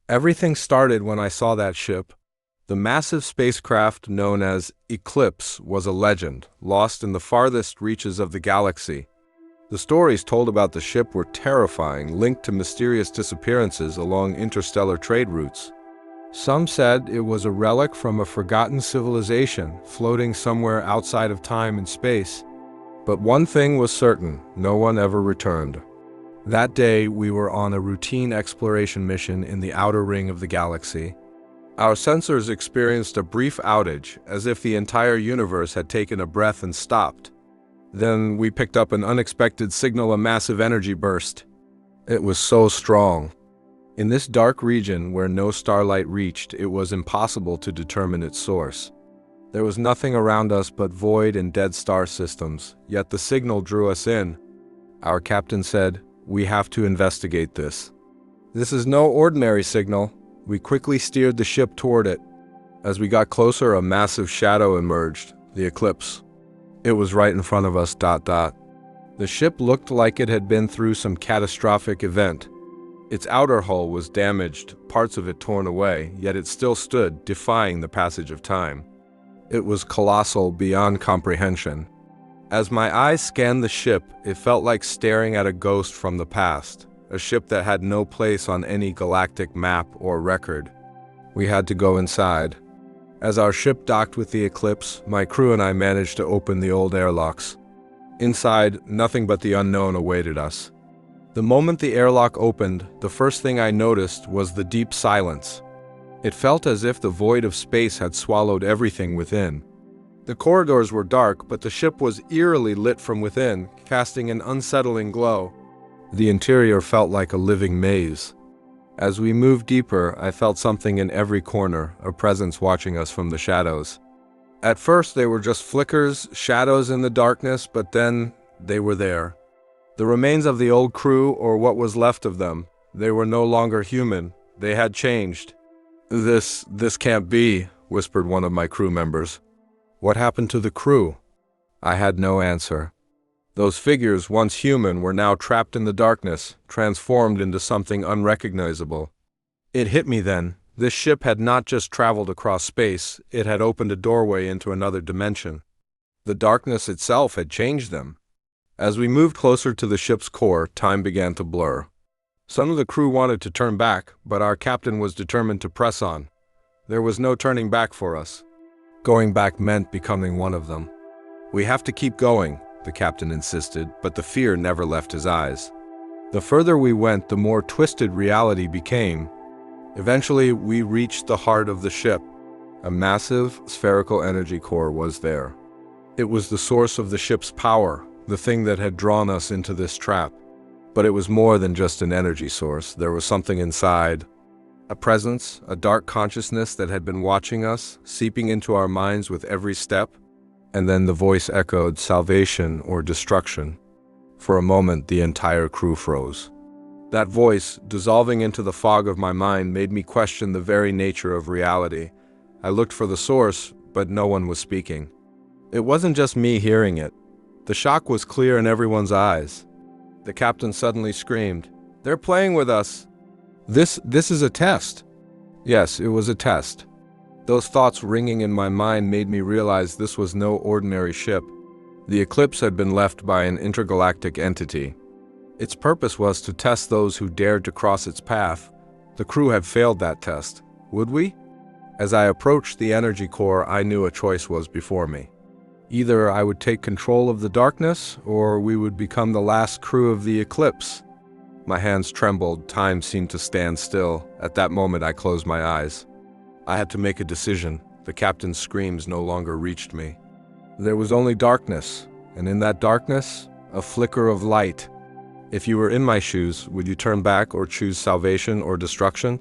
Everything started when I saw that ship. The massive spacecraft known as Eclipse was a legend, lost in the farthest reaches of the galaxy. The stories told about the ship were terrifying, linked to mysterious disappearances along interstellar trade routes. Some said it was a relic from a forgotten civilization floating somewhere outside of time and space. But one thing was certain, no one ever returned. That day, we were on a routine exploration mission in the outer ring of the galaxy. Our sensors experienced a brief outage, as if the entire universe had taken a breath and stopped. Then we picked up an unexpected signal, a massive energy burst. It was so strong. In this dark region where no starlight reached, it was impossible to determine its source. There was nothing around us but void and dead star systems, yet the signal drew us in. Our captain said, "We have to investigate this. This is no ordinary signal." We quickly steered the ship toward it. As we got closer, a massive shadow emerged, the Eclipse. It was right in front of us. The ship looked like it had been through some catastrophic event. Its outer hull was damaged, parts of it torn away, yet it still stood, defying the passage of time. It was colossal beyond comprehension. As my eyes scanned the ship, it felt like staring at a ghost from the past, a ship that had no place on any galactic map or record. We had to go inside. As our ship docked with the Eclipse, my crew and I managed to open the old airlocks. Inside, nothing but the unknown awaited us. The moment the airlock opened, the first thing I noticed was the deep silence. It felt as if the void of space had swallowed everything within. The corridors were dark, but the ship was eerily lit from within, casting an unsettling glow. The interior felt like a living maze. As we moved deeper, I felt something in every corner, a presence watching us from the shadows. At first, they were just flickers, shadows in the darkness, but then they were there. The remains of the old crew, or what was left of them. They were no longer human. They had changed. This can't be," whispered one of my crew members. What happened to the crew? I had no answer. Those figures, once human, were now trapped in the darkness, transformed into something unrecognizable. It hit me then. This ship had not just traveled across space, it had opened a doorway into another dimension. The darkness itself had changed them. As we moved closer to the ship's core, time began to blur. Some of the crew wanted to turn back, but our captain was determined to press on. There was no turning back for us. Going back meant becoming one of them. "We have to keep going," the captain insisted, but the fear never left his eyes. The further we went, the more twisted reality became. Eventually, we reached the heart of the ship. A massive, spherical energy core was there. It was the source of the ship's power, the thing that had drawn us into this trap. But it was more than just an energy source. There was something inside. A presence, a dark consciousness that had been watching us, seeping into our minds with every step. And then the voice echoed, "Salvation or destruction." For a moment, the entire crew froze. That voice, dissolving into the fog of my mind, made me question the very nature of reality. I looked for the source, but no one was speaking. It wasn't just me hearing it. The shock was clear in everyone's eyes. The captain suddenly screamed, "They're playing with us! This is a test!" Yes, it was a test. Those thoughts ringing in my mind made me realize this was no ordinary ship. The Eclipse had been left by an intergalactic entity. Its purpose was to test those who dared to cross its path. The crew had failed that test. Would we? As I approached the energy core, I knew a choice was before me. Either I would take control of the darkness, or we would become the last crew of the Eclipse. My hands trembled, time seemed to stand still. At that moment, I closed my eyes. I had to make a decision. The captain's screams no longer reached me. There was only darkness, and in that darkness, a flicker of light. If you were in my shoes, would you turn back or choose salvation or destruction?